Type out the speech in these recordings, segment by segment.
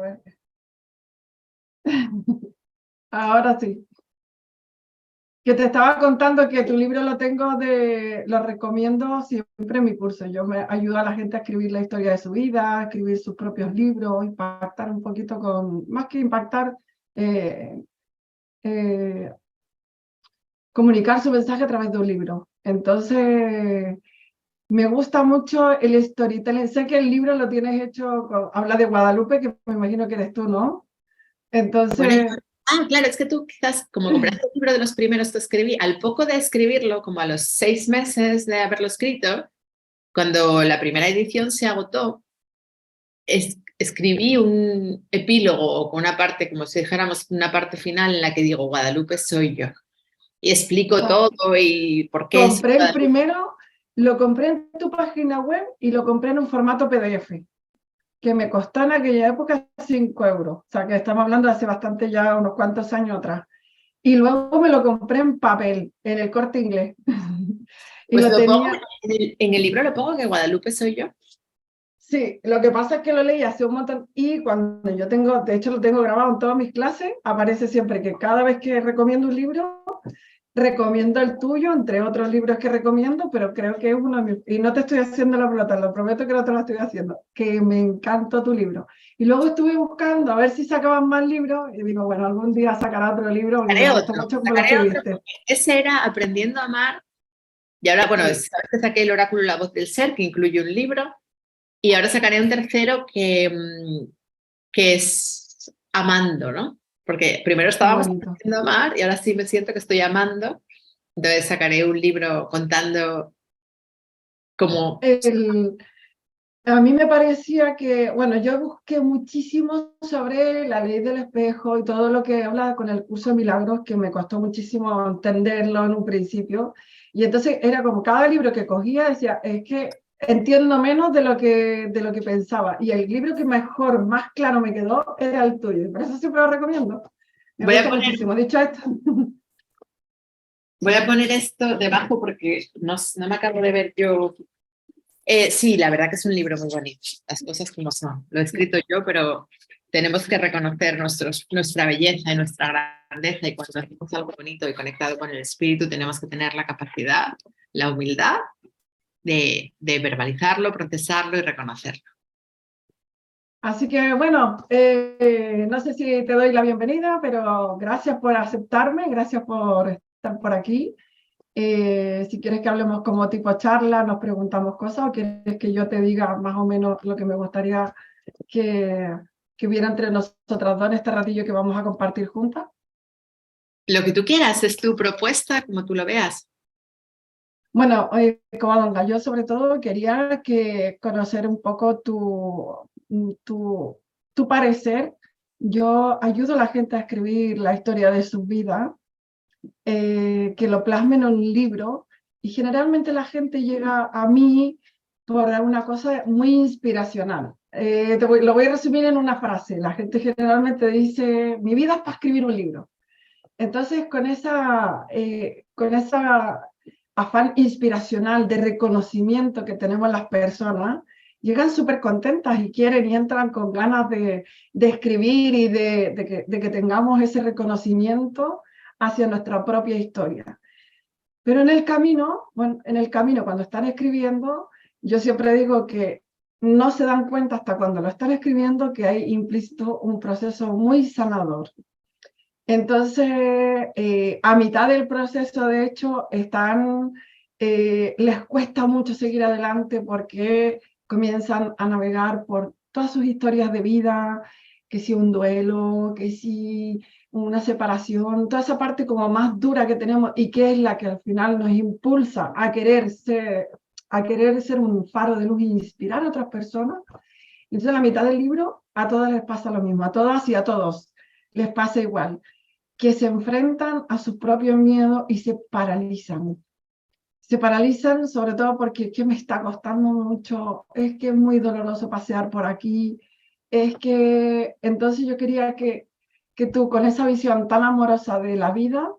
ver. Ahora sí. Que te estaba contando que tu libro lo recomiendo siempre en mi curso. Yo me ayudo a la gente a escribir la historia de su vida, a escribir sus propios libros, impactar un poquito más que impactar, eh, eh, comunicar su mensaje a través de un libro. Entonces, me gusta mucho el storytelling. Sé que el libro lo tienes hecho, habla de Guadalupe, que me imagino que eres tú, ¿no? Bueno, Entonces, claro, es que tú quizás, como compraste el libro de los primeros que escribí, al poco de escribirlo, como a los 6 meses de haberlo escrito, cuando la primera edición se agotó, escribí un epílogo con una parte, como si dijéramos, una parte final en la que digo, Guadalupe soy yo. Y explico todo y por qué soy compré el Guadalupe. primero, lo compré en tu página web y lo compré en un formato PDF, que me costó en aquella época 5 euros. O sea, que estamos hablando de hace bastante ya, unos cuantos años atrás. Y luego me lo compré en papel, en el Corte Inglés. Y Pues lo lo pongo, tenía. en el libro lo pongo que Guadalupe soy yo. Sí, lo que pasa es que lo leí hace un montón y cuando yo tengo, de hecho lo tengo grabado en todas mis clases, aparece siempre que cada vez que recomiendo un libro, recomiendo el tuyo, entre otros libros que recomiendo, pero creo que es uno de mis... Y no te estoy haciendo la pelota, lo prometo que no te lo estoy haciendo, que me encantó tu libro. Y luego estuve buscando a ver si sacaban más libros y digo, bueno, algún día sacará otro libro porque me gustó mucho como lo Sacaré otro escribiste. porque ese era Aprendiendo a Amar. Y ahora, bueno, Sí. sabes que saqué el oráculo La Voz del Ser, que incluye un libro. Y ahora sacaré un tercero que es Amando, ¿no? Porque primero Qué estábamos bonito. aprendiendo a amar y ahora sí me siento que estoy amando. Entonces sacaré un libro contando cómo... El, A mí me parecía que, bueno, yo busqué muchísimo sobre la ley del espejo y todo lo que habla con el curso de milagros, que me costó muchísimo entenderlo en un principio. Y entonces era como cada libro que cogía decía, es que entiendo menos de lo que pensaba. Y el libro que mejor, más claro me quedó era el tuyo. Por eso siempre lo recomiendo. Me Voy a gusta poner, muchísimo. Dicho esto, voy a poner esto debajo porque no me acabo de ver yo. Sí, la verdad que es un libro muy bonito, las cosas como son. Lo he sí. escrito yo, pero tenemos que reconocer nuestra belleza y nuestra grandeza y cuando hacemos algo bonito y conectado con el espíritu tenemos que tener la capacidad, la humildad de verbalizarlo, procesarlo y reconocerlo. Así que bueno, no sé si te doy la bienvenida, pero gracias por aceptarme, gracias por estar por aquí. Si quieres que hablemos como tipo charla, nos preguntamos cosas o quieres que yo te diga más o menos lo que me gustaría que, que hubiera entre nosotras dos en este ratillo que vamos a compartir juntas. Lo que tú quieras, es tu propuesta, como tú lo veas. Bueno, Covadonga, yo sobre todo quería conocer un poco tu parecer. Yo ayudo a la gente a escribir la historia de su vida, que lo plasmen en un libro y generalmente la gente llega a mí por una cosa muy inspiracional. Lo voy a resumir en una frase. La gente generalmente dice, mi vida es para escribir un libro. Entonces, con esa afán inspiracional de reconocimiento que tenemos las personas, llegan súper contentas y quieren y entran con ganas de escribir y de que tengamos ese reconocimiento hacia nuestra propia historia. Pero en el camino, bueno, cuando están escribiendo, yo siempre digo que no se dan cuenta hasta cuando lo están escribiendo que hay implícito un proceso muy sanador. Entonces, a mitad del proceso, de hecho, les cuesta mucho seguir adelante porque comienzan a navegar por todas sus historias de vida, que si un duelo, que si una separación, toda esa parte como más dura que tenemos y que es la que al final nos impulsa a querer ser un faro de luz e inspirar a otras personas. Entonces, a la mitad del libro, a todas les pasa lo mismo, a todas y a todos les pasa igual, que se enfrentan a sus propios miedos y se paralizan. Se paralizan sobre todo porque es que me está costando mucho, es que es muy doloroso pasear por aquí, es que entonces yo quería que tú con esa visión tan amorosa de la vida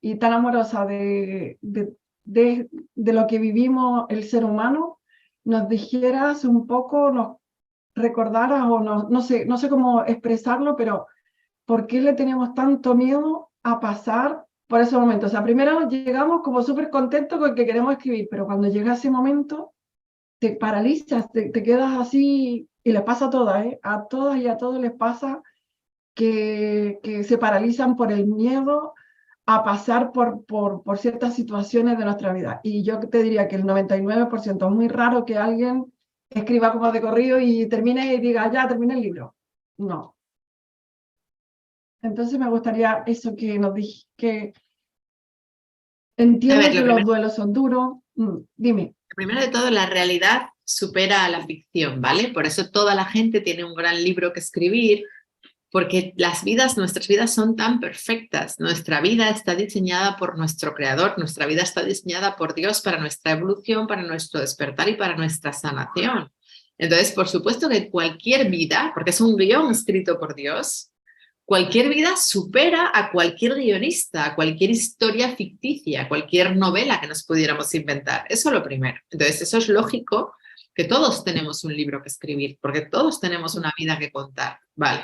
y tan amorosa de lo que vivimos el ser humano, nos dijeras un poco, recordaras o no sé cómo expresarlo, pero ¿por qué le tenemos tanto miedo a pasar por ese momento? O sea, primero llegamos como súper contentos con que queremos escribir, pero cuando llega ese momento te paralizas, te quedas así, y les pasa a todas, ¿eh? A todas y a todos les pasa que se paralizan por el miedo a pasar por ciertas situaciones de nuestra vida. Y yo te diría que el 99% es muy raro que alguien escriba como de corrido y termine y diga, ya, terminé el libro. No. Entonces me gustaría eso que nos dije, que A entiendo ver, que los duelos son duros. Dime. primero de todo, la realidad supera a la ficción, ¿vale? Por eso toda la gente tiene un gran libro que escribir, porque nuestras vidas son tan perfectas. Nuestra vida está diseñada por nuestro creador, nuestra vida está diseñada por Dios para nuestra evolución, para nuestro despertar y para nuestra sanación. Entonces, por supuesto que cualquier vida, porque es un guión escrito por Dios, cualquier vida supera a cualquier guionista, a cualquier historia ficticia, a cualquier novela que nos pudiéramos inventar. Eso es lo primero. Entonces, eso es lógico que todos tenemos un libro que escribir, porque todos tenemos una vida que contar. Vale.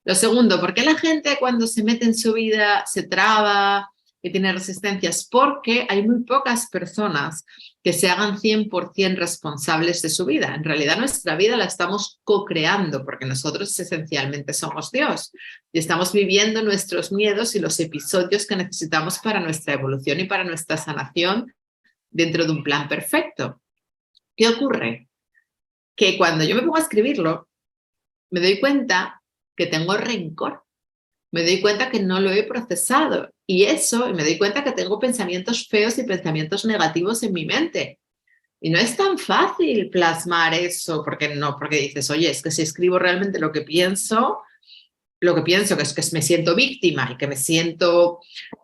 Lo segundo, ¿por qué la gente cuando se mete en su vida se traba y tiene resistencias? Porque hay muy pocas personas que se hagan 100% responsables de su vida. En realidad nuestra vida la estamos co-creando porque nosotros esencialmente somos Dios y estamos viviendo nuestros miedos y los episodios que necesitamos para nuestra evolución y para nuestra sanación dentro de un plan perfecto. ¿Qué ocurre? Que cuando yo me pongo a escribirlo, me doy cuenta que tengo rencor. Me doy cuenta que no lo he procesado y me doy cuenta que tengo pensamientos feos y pensamientos negativos en mi mente. Y no es tan fácil plasmar eso, porque dices, oye, es que si escribo realmente lo que pienso que es que me siento víctima y que me siento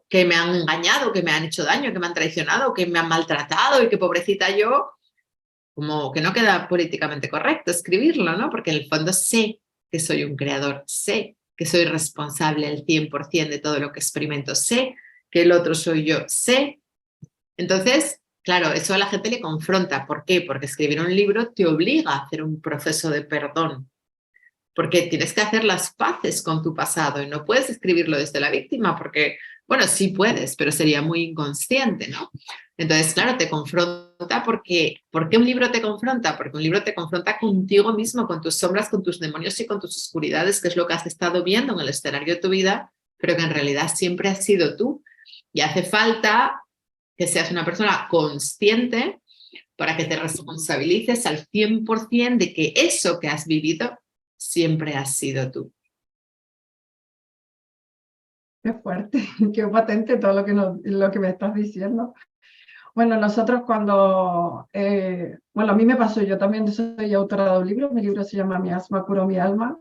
que me han engañado, que me han hecho daño, que me han traicionado, que me han maltratado y que pobrecita yo, como que no queda políticamente correcto escribirlo, ¿no? Porque en el fondo sé que soy un creador, sé que soy responsable al 100% de todo lo que experimento, sé que el otro soy yo, sé. Entonces, claro, eso a la gente le confronta. ¿Por qué? Porque escribir un libro te obliga a hacer un proceso de perdón, porque tienes que hacer las paces con tu pasado y no puedes escribirlo desde la víctima porque, bueno, sí puedes, pero sería muy inconsciente, ¿no? Entonces, claro, te confronta porque, ¿por qué un libro te confronta? Porque un libro te confronta contigo mismo, con tus sombras, con tus demonios y con tus oscuridades, que es lo que has estado viendo en el escenario de tu vida, pero que en realidad siempre has sido tú. Y hace falta que seas una persona consciente para que te responsabilices al 100% de que eso que has vivido siempre has sido tú. Qué fuerte, qué potente todo lo que me estás diciendo. Bueno, nosotros bueno, a mí me pasó, yo también soy autora de un libro, mi libro se llama Mi asma curó mi alma,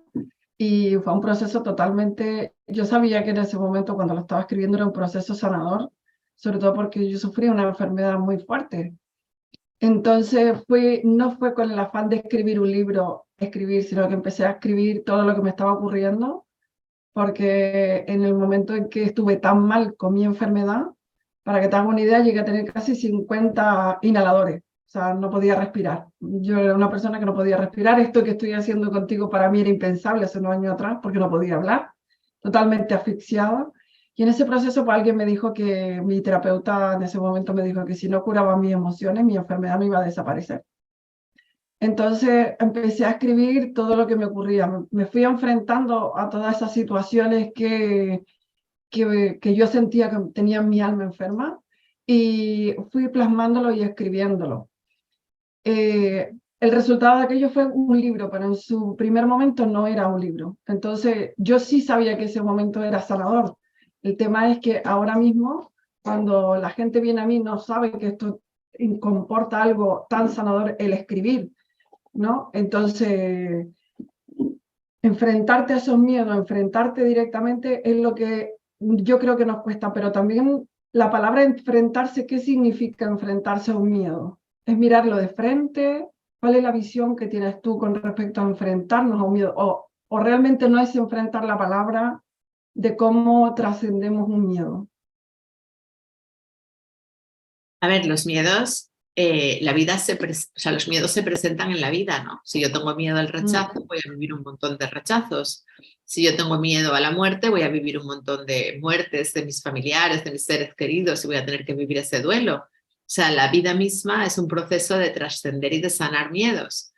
y fue un proceso totalmente, yo sabía que en ese momento cuando lo estaba escribiendo era un proceso sanador, sobre todo porque yo sufrí una enfermedad muy fuerte. Entonces no fue con el afán de escribir un libro, sino que empecé a escribir todo lo que me estaba ocurriendo, porque en el momento en que estuve tan mal con mi enfermedad, para que te hagas una idea, llegué a tener casi 50 inhaladores, o sea, no podía respirar. Yo era una persona que no podía respirar. Esto que estoy haciendo contigo para mí era impensable hace unos años atrás, porque no podía hablar, totalmente asfixiada. Y en ese proceso, pues alguien me dijo que mi terapeuta en ese momento me dijo que si no curaba mis emociones, mi enfermedad no iba a desaparecer. Entonces empecé a escribir todo lo que me ocurría. Me fui enfrentando a todas esas situaciones que yo sentía que tenía mi alma enferma y fui plasmándolo y escribiéndolo. El resultado de aquello fue un libro, pero en su primer momento no era un libro. Entonces yo sí sabía que ese momento era sanador. El tema es que ahora mismo, cuando la gente viene a mí, no sabe que esto comporta algo tan sanador, el escribir, ¿no? Entonces, enfrentarte a esos miedos, enfrentarte directamente es lo que yo creo que nos cuesta, pero también la palabra enfrentarse, ¿qué significa enfrentarse a un miedo? Es mirarlo de frente. ¿Cuál es la visión que tienes tú con respecto a enfrentarnos a un miedo? O realmente no es enfrentar la palabra de cómo trascendemos un miedo. A ver, los miedos la vida o sea, los miedos se presentan en la vida, ¿no? Si yo tengo miedo al rechazo, voy a vivir un montón de rechazos. Si yo tengo miedo a la muerte, voy a vivir un montón de muertes de mis familiares, de mis seres queridos, y voy a tener que vivir ese duelo. O sea, la vida misma es un proceso de trascender y de sanar miedos.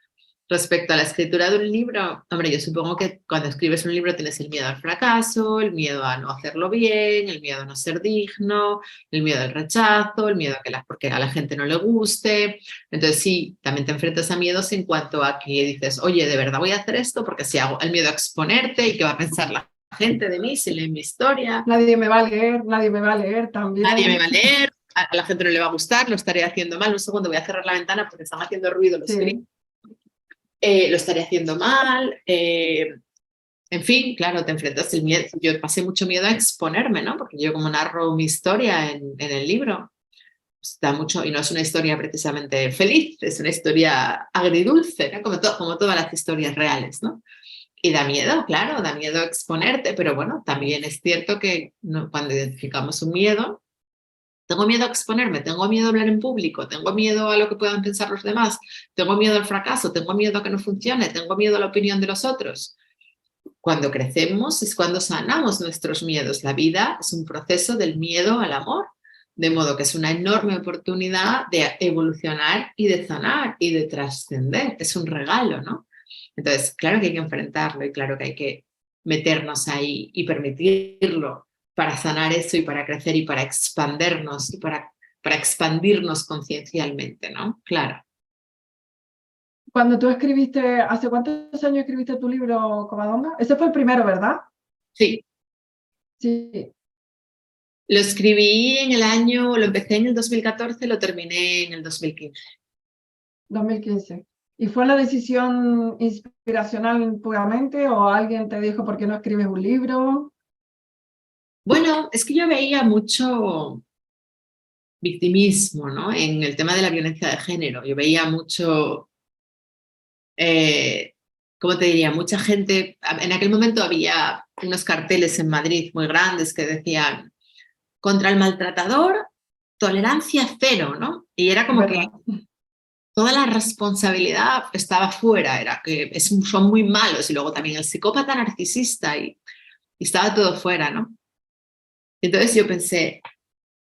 Respecto a la escritura de un libro, hombre, yo supongo que cuando escribes un libro tienes el miedo al fracaso, el miedo a no hacerlo bien, el miedo a no ser digno, el miedo al rechazo, el miedo a que porque a la gente no le guste. Entonces sí, también te enfrentas a miedos en cuanto a que dices, oye, ¿de verdad voy a hacer esto? Porque si hago el miedo a exponerte y qué va a pensar la gente de mí si lee mi historia. Nadie me va a leer, nadie me va a leer también. Nadie me va a leer, a la gente no le va a gustar, lo estaré haciendo mal. Un segundo, voy a cerrar la ventana porque están haciendo ruido los críos. Lo estaré haciendo mal, en fin, claro, te enfrentas el miedo. Yo pasé mucho miedo a exponerme, ¿no? Porque yo como narro mi historia en el libro, está mucho, y no es una historia precisamente feliz, es una historia agridulce, ¿no? Como todas las historias reales, ¿no? Y da miedo, claro, da miedo exponerte, pero bueno, también es cierto que cuando identificamos un miedo, tengo miedo a exponerme, tengo miedo a hablar en público, tengo miedo a lo que puedan pensar los demás, tengo miedo al fracaso, tengo miedo a que no funcione, tengo miedo a la opinión de los otros. Cuando crecemos es cuando sanamos nuestros miedos. La vida es un proceso del miedo al amor, de modo que es una enorme oportunidad de evolucionar y de sanar y de trascender. Es un regalo, ¿no? Entonces, claro que hay que enfrentarlo y claro que hay que meternos ahí y permitirlo para sanar eso y para crecer y para expandernos y para expandirnos conciencialmente, ¿no? Claro. Cuando tú escribiste, ¿hace cuántos años escribiste tu libro, Covadonga? Ese fue el primero, ¿verdad? Sí. Sí. Lo escribí lo empecé en el 2014, lo terminé en el 2015. 2015. ¿Y fue una decisión inspiracional puramente o alguien te dijo por qué no escribes un libro? Bueno, es que yo veía mucho victimismo, ¿no? En el tema de la violencia de género. Yo veía mucho, ¿cómo te diría? Mucha gente, en aquel momento había unos carteles en Madrid muy grandes que decían, contra el maltratador, tolerancia cero, ¿no? Y era como que toda la responsabilidad estaba fuera, era que son muy malos, y luego también el psicópata narcisista, y estaba todo fuera, ¿no? Entonces yo pensé,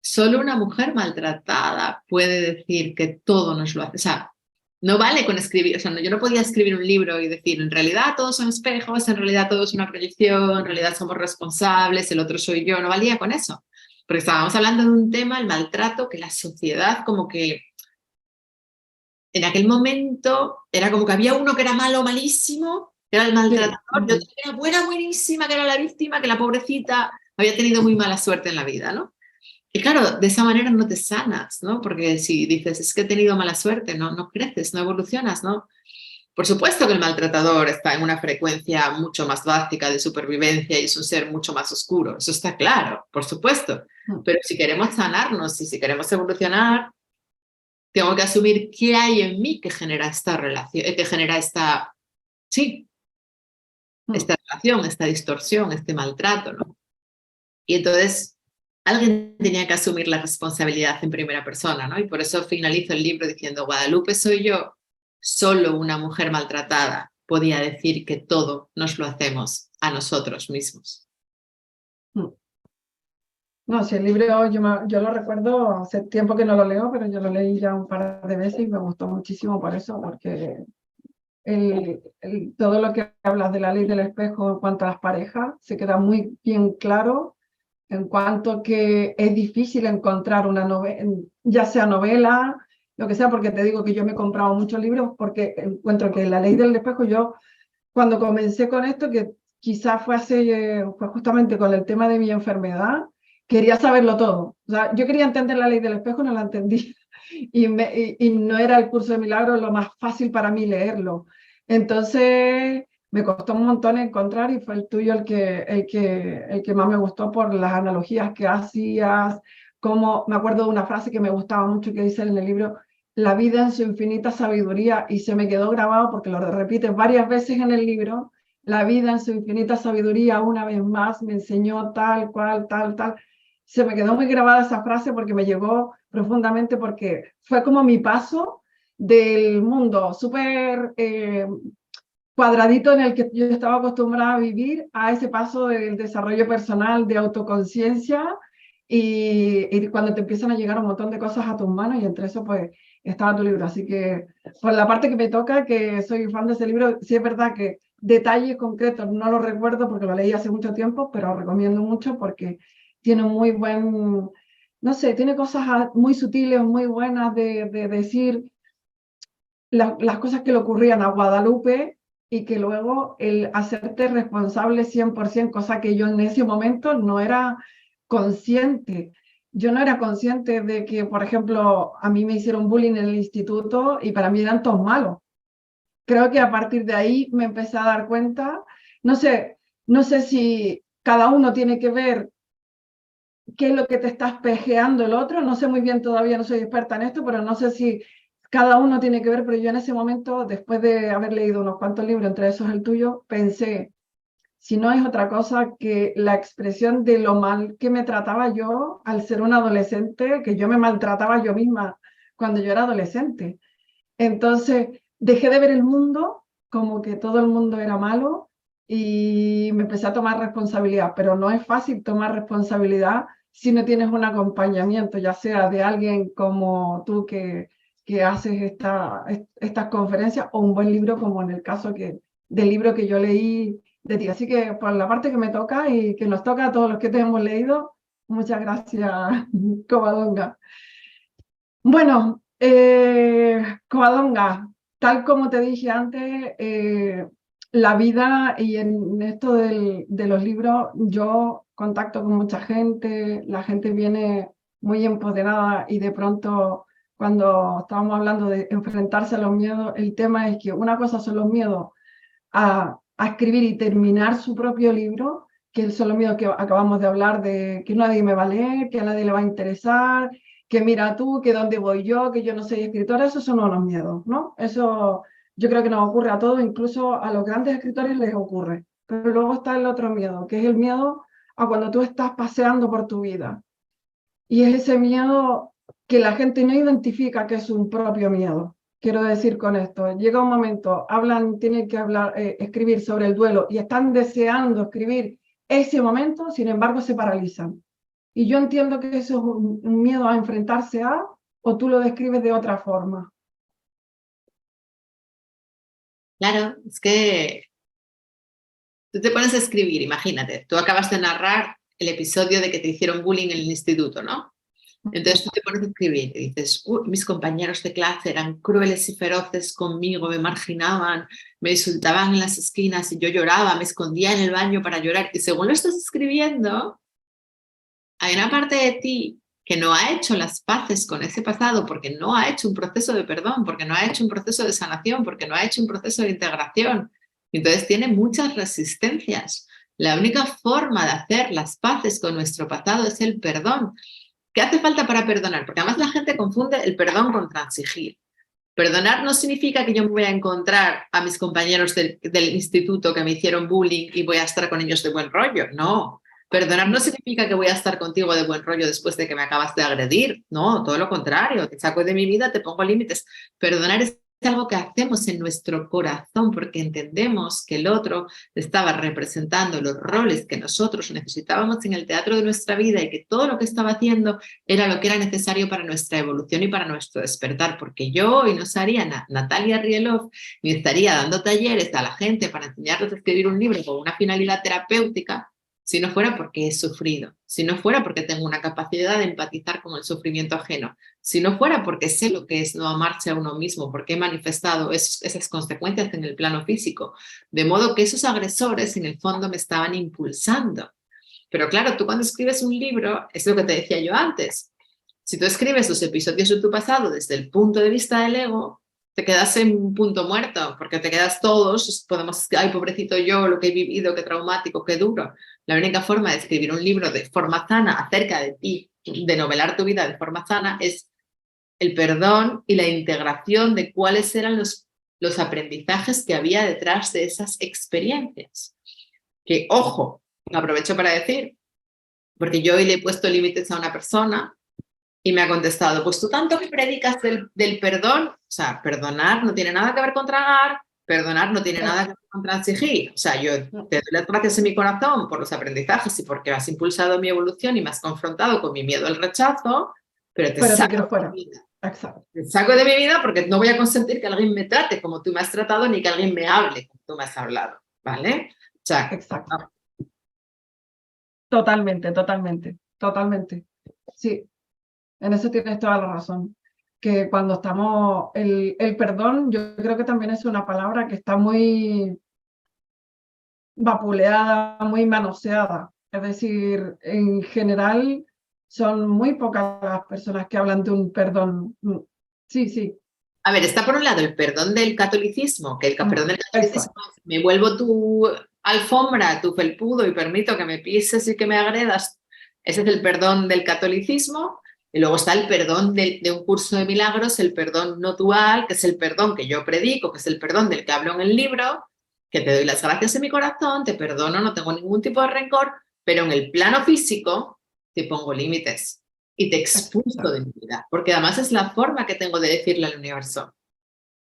solo una mujer maltratada puede decir que todo nos lo hace. O sea, no vale con escribir, o sea, yo no podía escribir un libro y decir, en realidad todos son espejos, en realidad todo es una proyección, en realidad somos responsables, el otro soy yo, no valía con eso. Porque estábamos hablando de un tema, el maltrato, que la sociedad como que en aquel momento era como que había uno que era malo, malísimo, que era el maltratador, y otro que era buena, buenísima, que era la víctima, que la pobrecita había tenido muy mala suerte en la vida, ¿no? Y claro, de esa manera no te sanas, ¿no? Porque si dices, es que he tenido mala suerte, no creces, no evolucionas, ¿no? Por supuesto que el maltratador está en una frecuencia mucho más básica de supervivencia y es un ser mucho más oscuro, eso está claro, por supuesto. Pero si queremos sanarnos y si queremos evolucionar, tengo que asumir qué hay en mí que genera esta relación, que genera esta relación, esta distorsión, este maltrato, ¿no? Y entonces alguien tenía que asumir la responsabilidad en primera persona, ¿no? Y por eso finalizo el libro diciendo, Guadalupe soy yo, solo una mujer maltratada podía decir que todo nos lo hacemos a nosotros mismos. No, si el libro yo lo recuerdo, hace tiempo que no lo leo, pero yo lo leí ya un par de veces y me gustó muchísimo por eso, porque todo lo que hablas de la ley del espejo en cuanto a las parejas se queda muy bien claro en cuanto que es difícil encontrar una novela, ya sea novela, lo que sea, porque te digo que yo me he comprado muchos libros porque encuentro que la ley del espejo, yo cuando comencé con esto, que quizás fue justamente con el tema de mi enfermedad, quería saberlo todo. O sea, yo quería entender la ley del espejo, no la entendí. Y no era el curso de milagros lo más fácil para mí leerlo. Entonces me costó un montón encontrar y fue el tuyo el que más me gustó por las analogías que hacías. Como me acuerdo de una frase que me gustaba mucho que dice en el libro, la vida en su infinita sabiduría, y se me quedó grabado porque lo repites varias veces en el libro, la vida en su infinita sabiduría una vez más me enseñó tal cual, tal, tal. se me quedó muy grabada esa frase porque me llegó profundamente, porque fue como mi paso del mundo súper cuadradito en el que yo estaba acostumbrada a vivir, a ese paso del desarrollo personal, de autoconciencia, y cuando te empiezan a llegar un montón de cosas a tus manos, y entre eso pues estaba tu libro. Así que por la parte que me toca, que soy fan de ese libro, sí es verdad que detalles concretos no los recuerdo porque lo leí hace mucho tiempo, pero recomiendo mucho porque tiene muy buen, no sé, tiene cosas muy sutiles, muy buenas de decir las cosas que le ocurrían a Guadalupe, y que luego el hacerte responsable 100%, cosa que yo en ese momento no era consciente. Yo no era consciente de que, por ejemplo, a mí me hicieron bullying en el instituto y para mí eran todos malos. Creo que a partir de ahí me empecé a dar cuenta, no sé, no sé si cada uno tiene que ver qué es lo que te está espejeando el otro. No sé muy bien, todavía no soy experta en esto, pero no sé si cada uno tiene que ver, pero yo en ese momento, después de haber leído unos cuantos libros, entre esos el tuyo, pensé, si no es otra cosa que la expresión de lo mal que me trataba yo al ser una adolescente, que yo me maltrataba yo misma cuando yo era adolescente. Entonces, dejé de ver el mundo como que todo el mundo era malo y me empecé a tomar responsabilidad, pero no es fácil tomar responsabilidad si no tienes un acompañamiento, ya sea de alguien como tú que haces estas conferencias, o un buen libro como en el caso del libro que yo leí de ti. Así que por la parte que me toca y que nos toca a todos los que te hemos leído, muchas gracias, Covadonga. Bueno, Covadonga, tal como te dije antes, la vida y en esto de los libros, yo contacto con mucha gente, la gente viene muy empoderada, y de pronto cuando estábamos hablando de enfrentarse a los miedos, el tema es que una cosa son los miedos a escribir y terminar su propio libro, que son los miedos que acabamos de hablar, de que nadie me va a leer, que a nadie le va a interesar, que mira tú, que dónde voy yo, que yo no soy escritora. Esos son unos miedos, ¿no? Eso yo creo que nos ocurre a todos, incluso a los grandes escritores les ocurre. Pero luego está el otro miedo, que es el miedo a cuando tú estás paseando por tu vida. Y es ese miedo que la gente no identifica que es un propio miedo. Quiero decir con esto, llega un momento, tienen que hablar, escribir sobre el duelo, y están deseando escribir ese momento, sin embargo se paralizan. Y yo entiendo que eso es un miedo a enfrentarse a, o tú lo describes de otra forma. Claro, es que tú te pones a escribir, imagínate, tú acabas de narrar el episodio de que te hicieron bullying en el instituto, ¿no? Entonces tú te pones a escribir y dices, mis compañeros de clase eran crueles y feroces conmigo, me marginaban, me insultaban en las esquinas y yo lloraba, me escondía en el baño para llorar. Y según lo estás escribiendo, hay una parte de ti que no ha hecho las paces con ese pasado, porque no ha hecho un proceso de perdón, porque no ha hecho un proceso de sanación, porque no ha hecho un proceso de integración. Entonces tiene muchas resistencias. La única forma de hacer las paces con nuestro pasado es el perdón. ¿Qué hace falta para perdonar? Porque además la gente confunde el perdón con transigir. Perdonar no significa que yo me voy a encontrar a mis compañeros del instituto que me hicieron bullying y voy a estar con ellos de buen rollo. No. Perdonar no significa que voy a estar contigo de buen rollo después de que me acabas de agredir. No, todo lo contrario. Te saco de mi vida, te pongo límites. Perdonar es algo que hacemos en nuestro corazón porque entendemos que el otro estaba representando los roles que nosotros necesitábamos en el teatro de nuestra vida, y que todo lo que estaba haciendo era lo que era necesario para nuestra evolución y para nuestro despertar, porque yo hoy no sería Natalia Rielov, ni estaría dando talleres a la gente para enseñarles a escribir un libro con una finalidad terapéutica, si no fuera porque he sufrido, si no fuera porque tengo una capacidad de empatizar con el sufrimiento ajeno, si no fuera porque sé lo que es no amarse a uno mismo, porque he manifestado esas consecuencias en el plano físico, de modo que esos agresores en el fondo me estaban impulsando. Pero claro, tú cuando escribes un libro, es lo que te decía yo antes, si tú escribes los episodios de tu pasado desde el punto de vista del ego, te quedas en un punto muerto, porque te quedas todos, ay, pobrecito yo, lo que he vivido, qué traumático, qué duro. La única forma de escribir un libro de forma sana acerca de ti, de novelar tu vida de forma sana, es el perdón y la integración de cuáles eran los aprendizajes que había detrás de esas experiencias. Que, ojo, aprovecho para decir Porque yo hoy le he puesto límites a una persona y me ha contestado, pues tú tanto que predicas del perdón, o sea, perdonar no tiene nada que ver con tragar, perdonar no tiene nada que ver con transigir. O sea, yo te doy las gracias en mi corazón por los aprendizajes y porque has impulsado mi evolución y me has confrontado con mi miedo al rechazo, pero te Pero te saco quiero de fuera. mi vida. Exacto. Te saco de mi vida porque no voy a consentir que alguien me trate como tú me has tratado ni que alguien me hable como tú me has hablado, ¿vale? O sea, Exacto. Totalmente, totalmente, totalmente. Sí, en eso tienes toda la razón. Que cuando estamos, el perdón, yo creo que también es una palabra que está muy vapuleada, muy manoseada. Es decir, en general son muy pocas las personas que hablan de un perdón. Sí, sí. a ver, está por un lado el perdón del catolicismo, que el perdón del catolicismo Exacto. es, me vuelvo tu alfombra, tu felpudo y permito que me pises y que me agredas. Ese es el perdón del catolicismo. Y luego está el perdón de un curso de milagros, el perdón no dual, que es el perdón que yo predico, que es el perdón del que hablo en el libro, que te doy las gracias en mi corazón, te perdono, no tengo ningún tipo de rencor, pero en el plano físico te pongo límites y te expulso de mi vida, porque además es la forma que tengo de decirle al universo,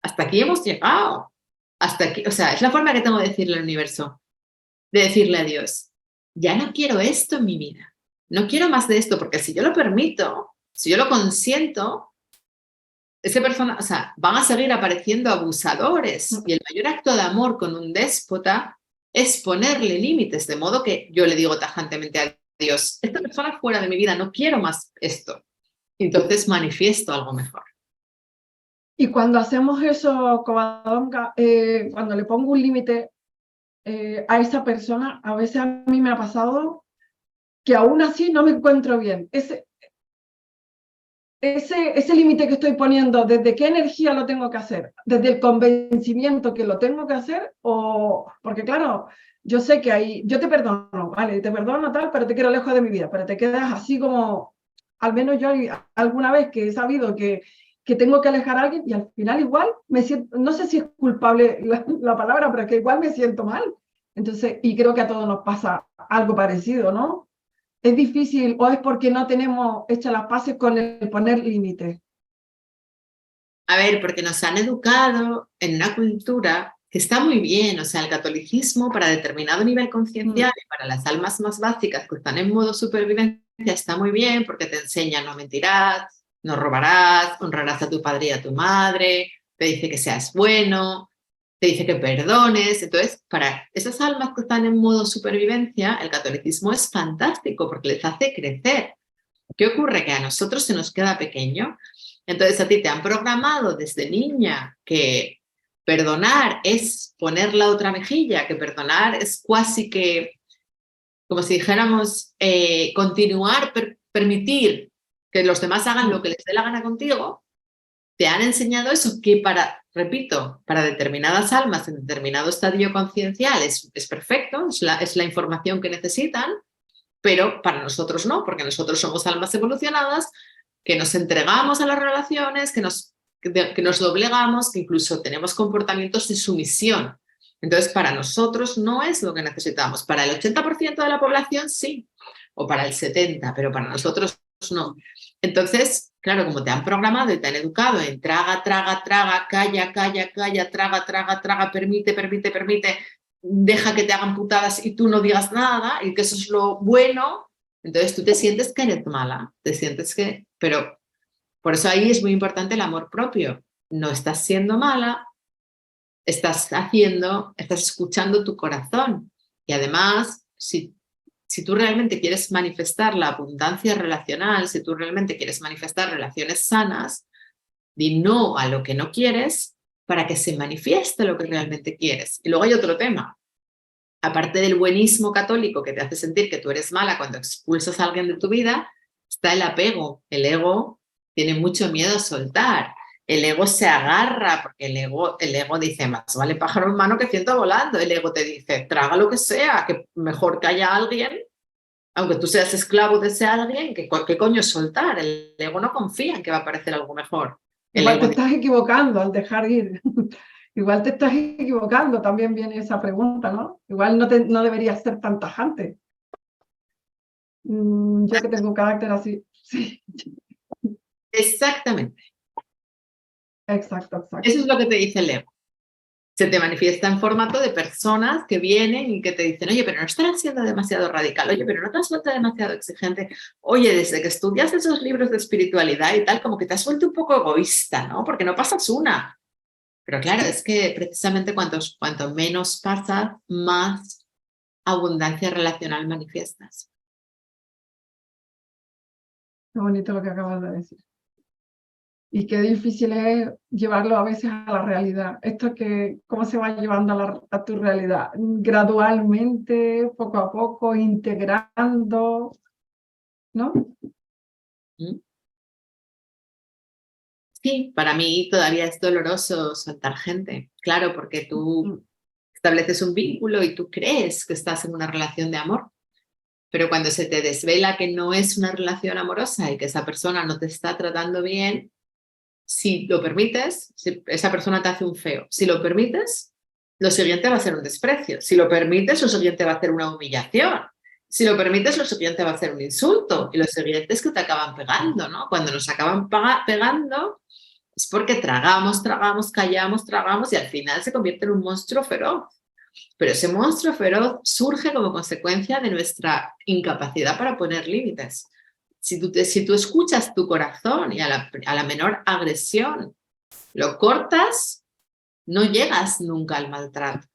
hasta aquí hemos llegado, hasta aquí, o sea, es la forma que tengo de decirle al universo, de decirle a Dios, ya no quiero esto en mi vida, no quiero más de esto, porque si yo lo permito, si yo lo consiento, esa persona, o sea, van a seguir apareciendo abusadores y el mayor acto de amor con un déspota es ponerle límites, de modo que yo le digo tajantemente a Dios, esta persona fuera de mi vida, no quiero más esto. Entonces manifiesto algo mejor. Y cuando hacemos eso, Covadonga, cuando le pongo un límite a esa persona, a veces a mí me ha pasado que aún así no me encuentro bien. Ese límite que estoy poniendo, ¿desde qué energía lo tengo que hacer? ¿Desde el convencimiento que lo tengo que hacer? O, porque claro, yo sé que ahí, yo te perdono, vale, te perdono tal, pero te quiero lejos de mi vida, pero te quedas así como, al menos yo alguna vez que he sabido que tengo que alejar a alguien y al final igual me siento, no sé si es culpable la palabra, pero es que igual me siento mal. Entonces, y creo que a todos nos pasa algo parecido, ¿no? ¿Es difícil o es porque no tenemos hechas las paces con el poner límites? A ver, porque nos han educado en una cultura que está muy bien, o sea, el catolicismo para determinado nivel conciencial y para las almas más básicas que están en modo supervivencia está muy bien porque te enseña no mentirás, no robarás, honrarás a tu padre y a tu madre, te dice que seas bueno, te dice que perdones. Entonces, para esas almas que están en modo supervivencia, el catolicismo es fantástico porque les hace crecer. ¿Qué ocurre? Que a nosotros se nos queda pequeño. Entonces a ti te han programado desde niña que perdonar es poner la otra mejilla, que perdonar es casi que, como si dijéramos, continuar, permitir que los demás hagan lo que les dé la gana contigo. Te han enseñado eso que repito, para determinadas almas en determinado estadio conciencial es perfecto, es la información que necesitan, pero para nosotros no, porque nosotros somos almas evolucionadas, que nos entregamos a las relaciones, que nos doblegamos, que incluso tenemos comportamientos de sumisión. Entonces, para nosotros no es lo que necesitamos. Para el 80% de la población sí, o para el 70%, pero para nosotros no. Entonces, claro, como te han programado y te han educado en traga, traga, traga, calla, calla, calla, traga, traga, traga, permite, permite, permite, deja que te hagan putadas y tú no digas nada y que eso es lo bueno, entonces tú te sientes que eres mala, te sientes que... Pero por eso ahí es muy importante el amor propio. No estás siendo mala, estás escuchando tu corazón. Y además, si tú realmente quieres manifestar la abundancia relacional, si tú realmente quieres manifestar relaciones sanas, di no a lo que no quieres para que se manifieste lo que realmente quieres. Y luego hay otro tema. Aparte del buenismo católico que te hace sentir que tú eres mala cuando expulsas a alguien de tu vida, está el apego. El ego tiene mucho miedo a soltar. El ego se agarra porque el ego dice, más vale pájaro en mano que ciento volando. El ego te dice, traga lo que sea, que mejor que haya alguien, aunque tú seas esclavo de ese alguien, ¿qué coño es soltar? El ego no confía en que va a aparecer algo mejor. El Igual te ego estás equivocando al dejar ir. Igual te estás equivocando, también viene esa pregunta, ¿no? Igual no deberías ser tan tajante. Yo que tengo un carácter así. Sí, Exactamente. exacto, exacto. Eso es lo que te dice el ego. Se te manifiesta en formato de personas que vienen y que te dicen, oye, pero no estás siendo demasiado radical, oye, pero no te has vuelto demasiado exigente, oye, desde que estudias esos libros de espiritualidad y tal, como que te has vuelto un poco egoísta, ¿no? Porque no pasas una. Pero claro, es que precisamente cuanto menos pasas, más abundancia relacional manifiestas. Qué bonito lo que acabas de decir. Y qué difícil es llevarlo a veces a la realidad. Esto que, ¿cómo se va llevando a tu realidad? Gradualmente, poco a poco, integrando, ¿no? ¿Mm? Sí, para mí todavía es doloroso soltar gente, claro, porque tú estableces un vínculo y tú crees que estás en una relación de amor, pero cuando se te desvela que no es una relación amorosa y que esa persona no te está tratando bien, si lo permites, si esa persona te hace un feo, si lo permites, lo siguiente va a ser un desprecio, si lo permites, lo siguiente va a ser una humillación, si lo permites, lo siguiente va a ser un insulto y lo siguiente es que te acaban pegando, ¿no? Cuando nos acaban pegando es porque tragamos, tragamos y al final se convierte en un monstruo feroz. Pero ese monstruo feroz surge como consecuencia de nuestra incapacidad para poner límites. Si tú escuchas tu corazón y a la menor agresión lo cortas, no llegas nunca al maltrato.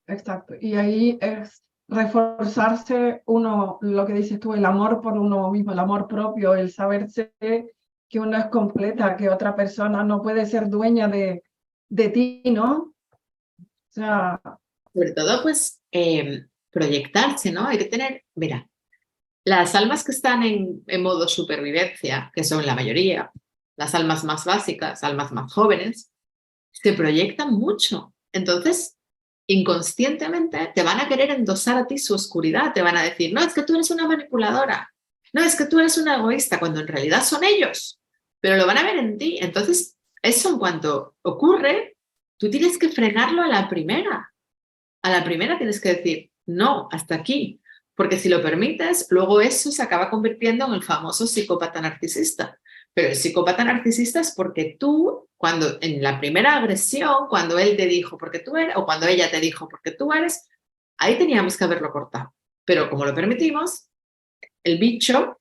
Exacto. Y ahí es reforzarse uno, lo que dices tú, el amor por uno mismo, el amor propio, el saberse que uno es completa, que otra persona no puede ser dueña de ti, ¿no? O sea, Sobre todo, pues, proyectarse, ¿no? Hay que tener, mira, las almas que están en modo supervivencia, que son la mayoría, las almas más básicas, almas más jóvenes, se proyectan mucho. Entonces, inconscientemente te van a querer endosar a ti su oscuridad, te van a decir, no, es que tú eres una manipuladora, no, es que tú eres una egoísta, cuando en realidad son ellos, pero lo van a ver en ti. Entonces, eso en cuanto ocurre, tú tienes que frenarlo a la primera. A la primera tienes que decir, no, hasta aquí. Porque si lo permites, luego eso se acaba convirtiendo en el famoso psicópata narcisista. Pero el psicópata narcisista es porque tú, cuando en la primera agresión, cuando él te dijo porque tú eres, o cuando ella te dijo porque tú eres, ahí teníamos que haberlo cortado. Pero como lo permitimos, el bicho...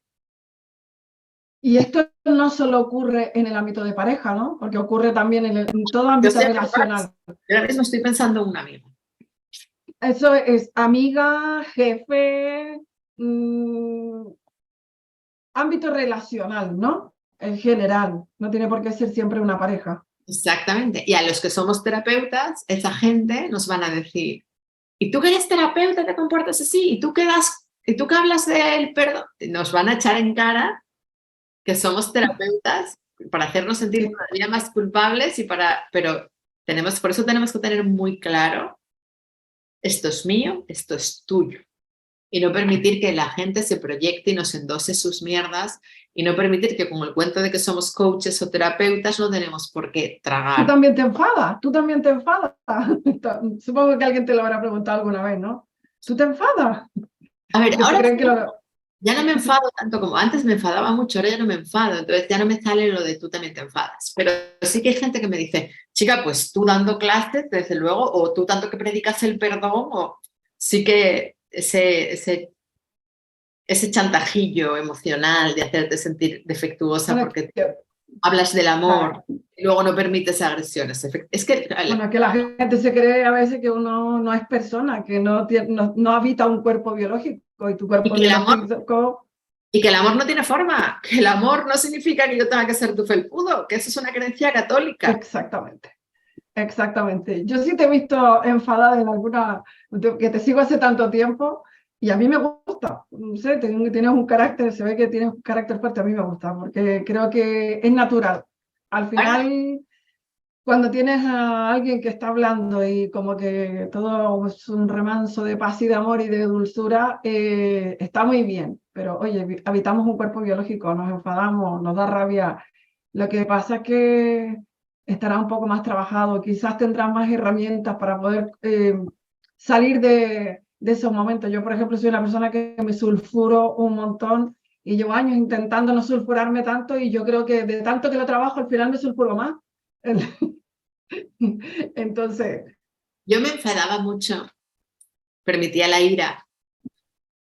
y esto no solo ocurre en el ámbito de pareja, ¿no? Porque ocurre también en todo Yo ámbito sé que relacional. ahora mismo estoy pensando en un amigo. Eso es amiga, jefe, ámbito relacional, ¿no? En general, no tiene por qué ser siempre una pareja. Exactamente. Y a los que somos terapeutas, esa gente nos van a decir, ¿y tú que eres terapeuta te comportas así? ¿Y tú que hablas del perdón? Nos van a echar en cara que somos terapeutas para hacernos sentir todavía más culpables pero por eso tenemos que tener muy claro, esto es mío, esto es tuyo. Y no permitir que la gente se proyecte y nos endose sus mierdas y no permitir que con el cuento de que somos coaches o terapeutas no tenemos por qué Tú tragar. también te enfadas, tú también te enfadas. Supongo que alguien te lo habrá preguntado alguna vez, ¿no? ¿Tú te enfadas? A ver, Porque se ahora creen que lo... ya no me enfado tanto como antes, me enfadaba mucho, ahora ya no me enfado, entonces ya no me sale lo de tú también te enfadas. Pero sí que hay gente que me dice, chica, pues tú dando clases, desde luego, o tú tanto que predicas el perdón, o sí que ese chantajillo emocional de hacerte sentir defectuosa Bueno, porque hablas del amor claro. y luego no permites agresiones. Es que Bueno, que la gente se cree a veces que uno no es persona, que no habita un cuerpo biológico y tu y cuerpo que el amor biológico... Y que el amor no tiene forma, que el amor no significa que yo tenga que ser tu felpudo, que eso es una creencia católica. Exactamente, exactamente. Yo sí te he visto enfadada en alguna, que te sigo hace tanto tiempo y a mí me gusta, no sé, tienes un carácter, se ve que tienes un carácter fuerte, a mí me gusta, porque creo que es natural. Al Ahora, final, cuando tienes a alguien que está hablando y como que todo es un remanso de paz y de amor y de dulzura, está muy bien. Pero oye, habitamos un cuerpo biológico, nos enfadamos, nos da rabia. Lo que pasa es que estará un poco más trabajado, quizás tendrás más herramientas para poder salir de esos momentos. Yo, por ejemplo, soy una persona que me sulfuro un montón y llevo años intentando no sulfurarme tanto y yo creo que de tanto que lo trabajo al final me sulfuro más. Entonces, Yo me enfadaba mucho, permitía la ira.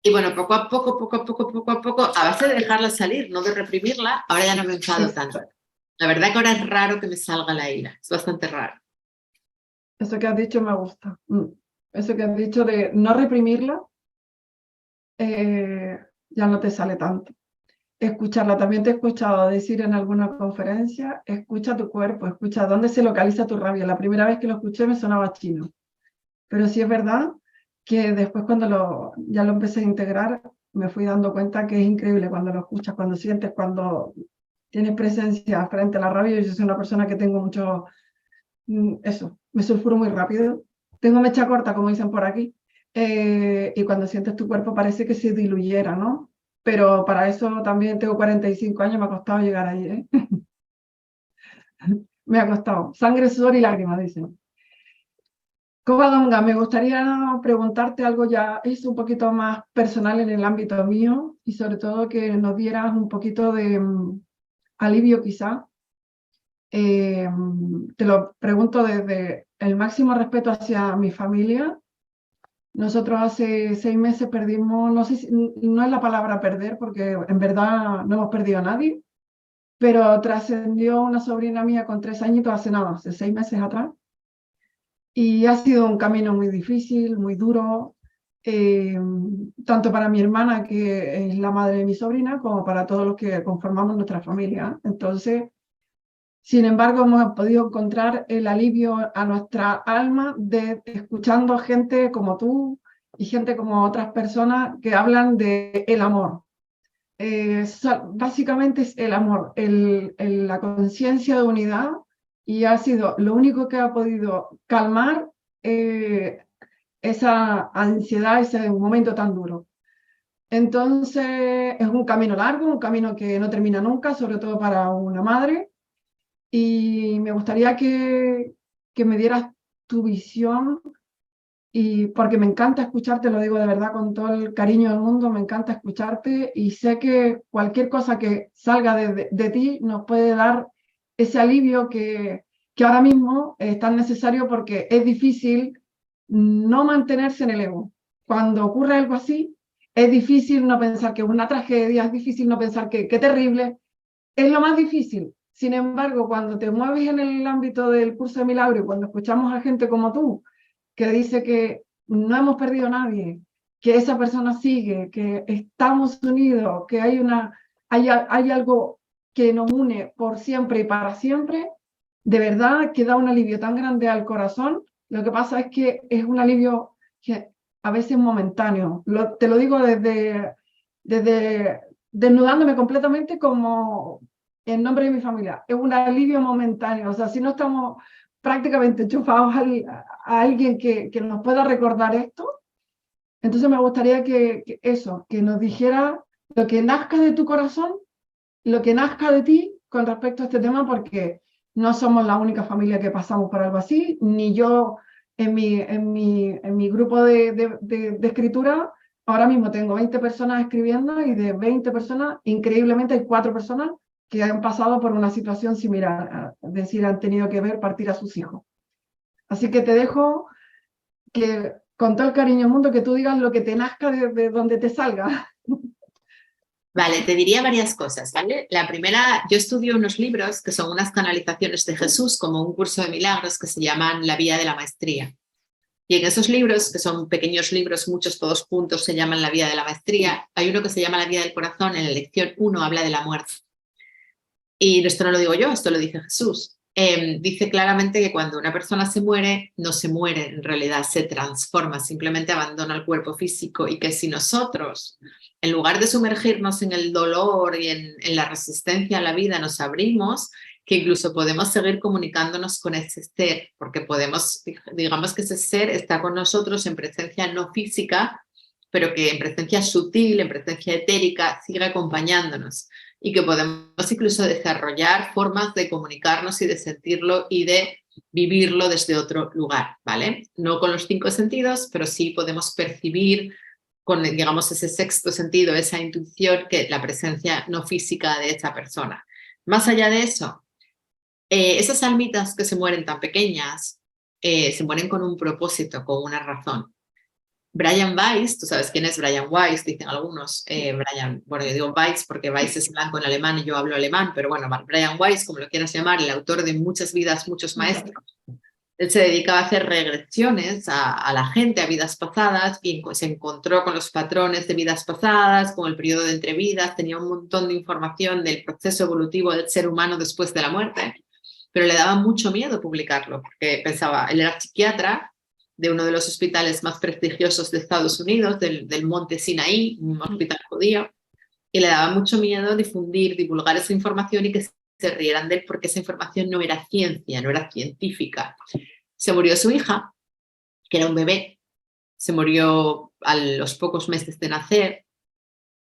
Y bueno, poco a poco, a base de dejarla salir, no de reprimirla, ahora ya no me enfado tanto. La verdad que ahora es raro que me salga la ira, es bastante raro. eso que has dicho me gusta. Eso que has dicho de no reprimirla, ya no te sale tanto. Escucharla, también te he escuchado decir en alguna conferencia, escucha tu cuerpo, escucha dónde se localiza tu rabia. La primera vez que lo escuché me sonaba chino, pero sí es verdad que después cuando ya lo empecé a integrar, me fui dando cuenta que es increíble cuando lo escuchas, cuando sientes, cuando tienes presencia frente a la rabia. Yo soy una persona que tengo mucho, eso, me sulfuro muy rápido, tengo mecha corta, como dicen por aquí, y cuando sientes tu cuerpo parece que se diluyera, ¿no? Pero para eso también tengo 45 años, me ha costado llegar ahí, ¿eh? Me ha costado. Sangre, sudor y lágrimas, dicen. Covadonga, me gustaría preguntarte algo ya, es un poquito más personal en el ámbito mío y sobre todo que nos dieras un poquito de alivio quizá. Te lo pregunto desde el máximo respeto hacia mi familia. Nosotros hace 6 meses perdimos, no sé si, no es la palabra perder, porque en verdad no hemos perdido a nadie, pero trascendió una sobrina mía con 3 añitos hace nada, hace 6 meses atrás. Y ha sido un camino muy difícil, muy duro, tanto para mi hermana, que es la madre de mi sobrina, como para todos los que conformamos nuestra familia. Entonces, sin embargo, hemos podido encontrar el alivio a nuestra alma de escuchando gente como tú y gente como otras personas que hablan de el amor. Básicamente es el amor, la conciencia de unidad, y ha sido lo único que ha podido calmar esa ansiedad, ese momento tan duro. Entonces es un camino largo, un camino que no termina nunca, sobre todo para una madre. Y me gustaría que me dieras tu visión, y porque me encanta escucharte, lo digo de verdad con todo el cariño del mundo, me encanta escucharte y sé que cualquier cosa que salga de ti nos puede dar ese alivio que ahora mismo es tan necesario, porque es difícil no mantenerse en el ego. Cuando ocurre algo así, es difícil no pensar que es una tragedia, es difícil no pensar que qué terrible, es lo más difícil. Sin embargo, cuando te mueves en el ámbito del curso de milagro y cuando escuchamos a gente como tú, que dice que no hemos perdido a nadie, que esa persona sigue, que estamos unidos, que hay algo que nos une por siempre y para siempre, de verdad que da un alivio tan grande al corazón. Lo que pasa es que es un alivio que a veces momentáneo. Te lo digo desde desnudándome completamente, como en nombre de mi familia. Es un alivio momentáneo. O sea, si no estamos prácticamente enchufados a alguien que nos pueda recordar esto, entonces me gustaría que nos dijera lo que nazca de tu corazón, lo que nazca de ti con respecto a este tema, porque no somos la única familia que pasamos por algo así, ni yo en mi grupo de escritura. Ahora mismo tengo 20 personas escribiendo y de 20 personas, increíblemente hay 4 personas que han pasado por una situación similar, es decir, han tenido que ver partir a sus hijos. Así que te dejo que, con todo el cariño del mundo, que tú digas lo que te nazca de donde te salga. Vale, te diría varias cosas, ¿vale? La primera, yo estudio unos libros que son unas canalizaciones de Jesús, como un curso de milagros, que se llaman La Vía de la Maestría. Y en esos libros, que son pequeños libros, muchos todos juntos, se llaman La Vía de la Maestría, hay uno que se llama La Vía del Corazón. En la lección 1 habla de la muerte. Y esto no lo digo yo, esto lo dice Jesús. Dice claramente que cuando una persona se muere, no se muere, en realidad se transforma, simplemente abandona el cuerpo físico, y que si nosotros, en lugar de sumergirnos en el dolor y en la resistencia a la vida, nos abrimos, que incluso podemos seguir comunicándonos con ese ser, porque podemos, digamos que ese ser está con nosotros en presencia no física, pero que en presencia sutil, en presencia etérica, sigue acompañándonos, y que podemos incluso desarrollar formas de comunicarnos y de sentirlo y de vivirlo desde otro lugar, ¿vale? No con los 5 sentidos, pero sí podemos percibir con, digamos, ese sexto sentido, esa intuición, que la presencia no física de esa persona. Más allá de eso, esas almitas que se mueren tan pequeñas, se mueren con un propósito, con una razón. Brian Weiss, tú sabes quién es Brian Weiss, dicen algunos, Brian, bueno, yo digo Weiss porque Weiss es blanco en alemán y yo hablo alemán, pero bueno, Brian Weiss, como lo quieras llamar, el autor de Muchas vidas, muchos maestros, él se dedicaba a hacer regresiones a la gente, a vidas pasadas, y se encontró con los patrones de vidas pasadas, con el periodo de entrevidas, tenía un montón de información del proceso evolutivo del ser humano después de la muerte, pero le daba mucho miedo publicarlo, porque pensaba, él era psiquiatra de uno de los hospitales más prestigiosos de Estados Unidos, del Monte Sinaí, un hospital judío, y le daba mucho miedo difundir, divulgar esa información y que se rieran de él porque esa información no era ciencia, no era científica. Se murió su hija, que era un bebé, se murió a los pocos meses de nacer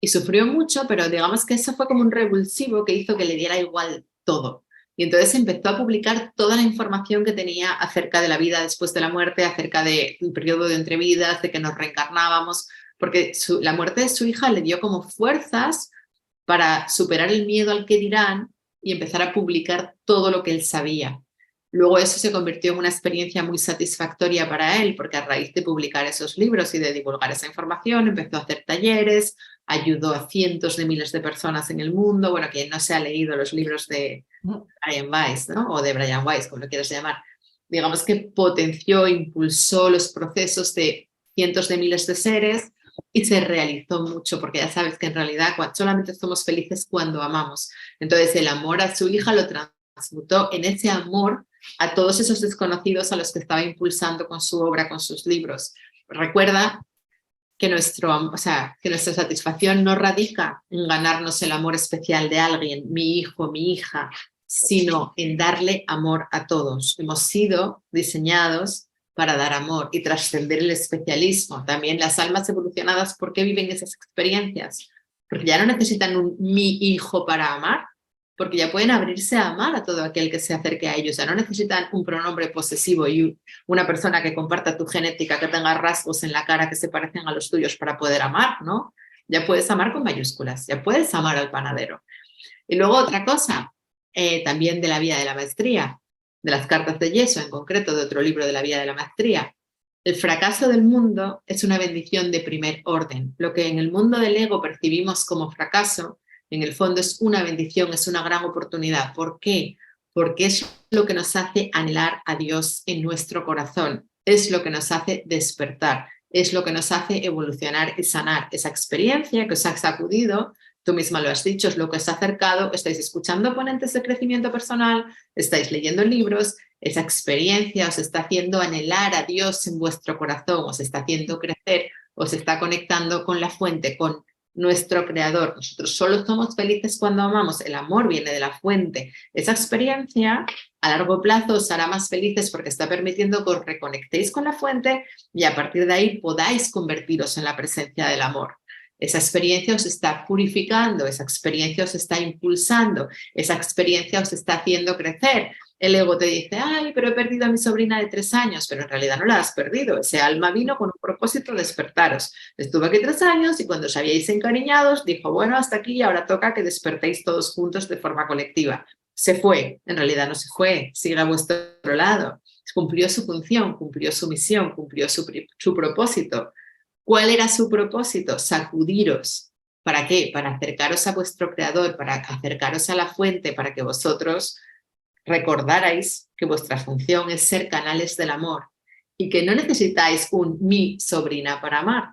y sufrió mucho, pero digamos que eso fue como un revulsivo que hizo que le diera igual todo. Y entonces empezó a publicar toda la información que tenía acerca de la vida después de la muerte, acerca del periodo de entrevidas, de que nos reencarnábamos, porque la muerte de su hija le dio como fuerzas para superar el miedo al que dirán y empezar a publicar todo lo que él sabía. Luego eso se convirtió en una experiencia muy satisfactoria para él, porque a raíz de publicar esos libros y de divulgar esa información, empezó a hacer talleres, ayudó a cientos de miles de personas en el mundo. Bueno, quien no se ha leído los libros de Brian Weiss, ¿no? O de Brian Weiss, como lo quieras llamar, digamos que potenció, impulsó los procesos de cientos de miles de seres y se realizó mucho, porque ya sabes que en realidad solamente somos felices cuando amamos. Entonces el amor a su hija lo transmutó en ese amor a todos esos desconocidos a los que estaba impulsando con su obra, con sus libros. Recuerda que, que nuestra satisfacción no radica en ganarnos el amor especial de alguien, mi hijo, mi hija, sino en darle amor a todos. Hemos sido diseñados para dar amor y trascender el especialismo. También las almas evolucionadas, ¿por qué viven esas experiencias? Porque ya no necesitan un mi hijo para amar, porque ya pueden abrirse a amar a todo aquel que se acerque a ellos. Ya no necesitan un pronombre posesivo y una persona que comparta tu genética, que tenga rasgos en la cara que se parecen a los tuyos para poder amar, ¿no? Ya puedes amar con mayúsculas, ya puedes amar al panadero. Y luego otra cosa, también de la vía de la maestría, de las cartas de yeso, en concreto de otro libro de la vía de la maestría. El fracaso del mundo es una bendición de primer orden. Lo que en el mundo del ego percibimos como fracaso, en el fondo es una bendición, es una gran oportunidad. ¿Por qué? Porque es lo que nos hace anhelar a Dios en nuestro corazón, es lo que nos hace despertar, es lo que nos hace evolucionar y sanar. Esa experiencia que os ha sacudido, tú misma lo has dicho, es lo que os ha acercado, estáis escuchando ponentes de crecimiento personal, estáis leyendo libros, esa experiencia os está haciendo anhelar a Dios en vuestro corazón, os está haciendo crecer, os está conectando con la fuente, con nuestro creador. Nosotros solo somos felices cuando amamos, el amor viene de la fuente. Esa experiencia a largo plazo os hará más felices porque está permitiendo que os reconectéis con la fuente y a partir de ahí podáis convertiros en la presencia del amor. Esa experiencia os está purificando, esa experiencia os está impulsando, esa experiencia os está haciendo crecer. El ego te dice, ay, pero he perdido a mi sobrina de 3 años, pero en realidad no la has perdido. Ese alma vino con un propósito de despertaros. Estuvo aquí 3 años y cuando os habíais encariñados, dijo, bueno, hasta aquí y ahora toca que despertéis todos juntos de forma colectiva. Se fue, en realidad no se fue, sigue a vuestro lado. Cumplió su función, cumplió su misión, cumplió su propósito. ¿Cuál era su propósito? Sacudiros. ¿Para qué? Para acercaros a vuestro creador, para acercaros a la fuente, para que vosotros recordarais que vuestra función es ser canales del amor y que no necesitáis un mi sobrina para amar.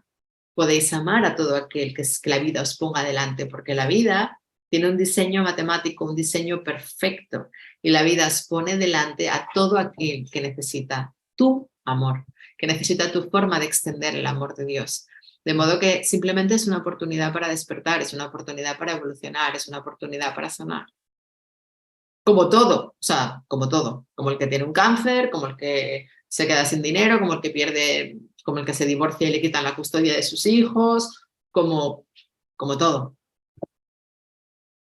Podéis amar a todo aquel que la vida os ponga delante, porque la vida tiene un diseño matemático, un diseño perfecto, y la vida os pone delante a todo aquel que necesita tu amor, que necesita tu forma de extender el amor de Dios. De modo que simplemente es una oportunidad para despertar, es una oportunidad para evolucionar, es una oportunidad para sanar. Como todo, o sea, como todo, como el que tiene un cáncer, como el que se queda sin dinero, como el que pierde, como el que se divorcia y le quitan la custodia de sus hijos, como todo.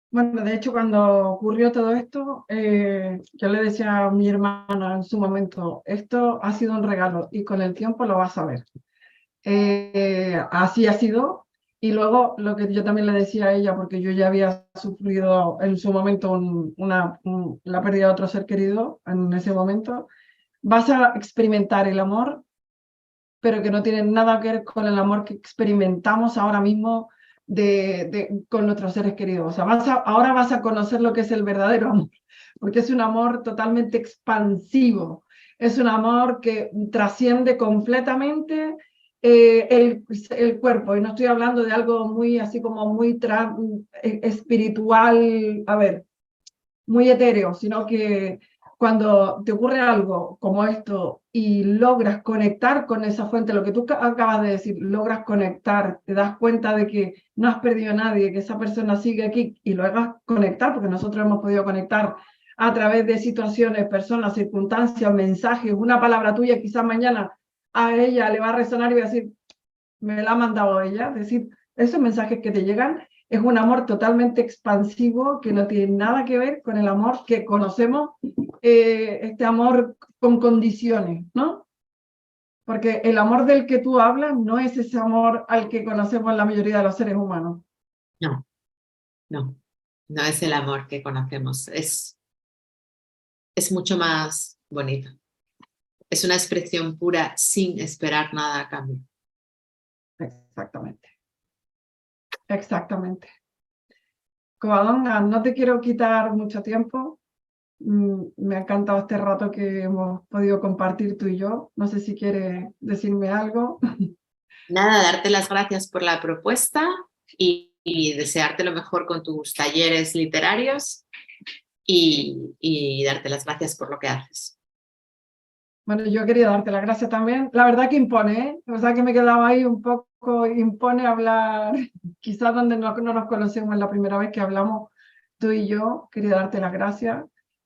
Bueno, de hecho, cuando ocurrió todo esto, yo le decía a mi hermana en su momento, esto ha sido un regalo y con el tiempo lo vas a ver. Así ha sido. Y luego lo que yo también le decía a ella, porque yo ya había sufrido en su momento la pérdida de otro ser querido en ese momento, vas a experimentar el amor, pero que no tiene nada que ver con el amor que experimentamos ahora mismo con nuestros seres queridos. O sea, ahora vas a conocer lo que es el verdadero amor, porque es un amor totalmente expansivo, es un amor que trasciende completamente el cuerpo, y no estoy hablando de algo muy así como muy espiritual, a ver, muy etéreo, sino que cuando te ocurre algo como esto y logras conectar con esa fuente, lo que tú acabas de decir, logras conectar, te das cuenta de que no has perdido a nadie, que esa persona sigue aquí y lo hagas conectar, porque nosotros hemos podido conectar a través de situaciones, personas, circunstancias, mensajes, una palabra tuya, quizás mañana a ella le va a resonar y va a decir, me la ha mandado ella, es decir, esos mensajes que te llegan es un amor totalmente expansivo que no tiene nada que ver con el amor que conocemos, este amor con condiciones, ¿no? Porque el amor del que tú hablas no es ese amor al que conocemos la mayoría de los seres humanos. No, no, no es el amor que conocemos, es mucho más bonito. Es una expresión pura sin esperar nada a cambio. Exactamente, exactamente. Covadonga, no te quiero quitar mucho tiempo. Me ha encantado este rato que hemos podido compartir tú y yo. No sé si quieres decirme algo. Nada, darte las gracias por la propuesta y desearte lo mejor con tus talleres literarios y darte las gracias por lo que haces. Bueno, yo quería darte las gracias también. La verdad que impone, ¿eh? La verdad que me quedaba ahí un poco, impone hablar, quizás donde no nos conocemos la primera vez que hablamos tú y yo. Quería darte las gracias.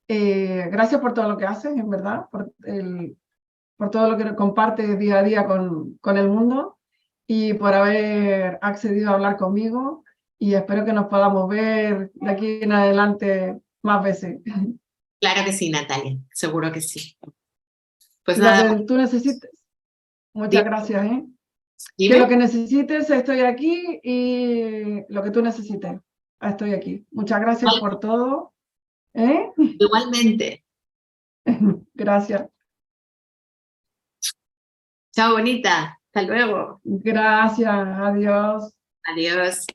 Gracias por todo lo que haces, en verdad, por todo lo que compartes día a día con el mundo y por haber accedido a hablar conmigo. Y espero que nos podamos ver de aquí en adelante más veces. Claro que sí, Natalia, seguro que sí. Pues Lo nada, que tú necesites. Muchas gracias, ¿eh? Que lo dime. que necesites, estoy aquí, y lo que tú necesites, estoy aquí. Muchas gracias por todo. ¿Eh? Igualmente. Gracias. Chao, bonita. Hasta luego. Gracias. Adiós. Adiós.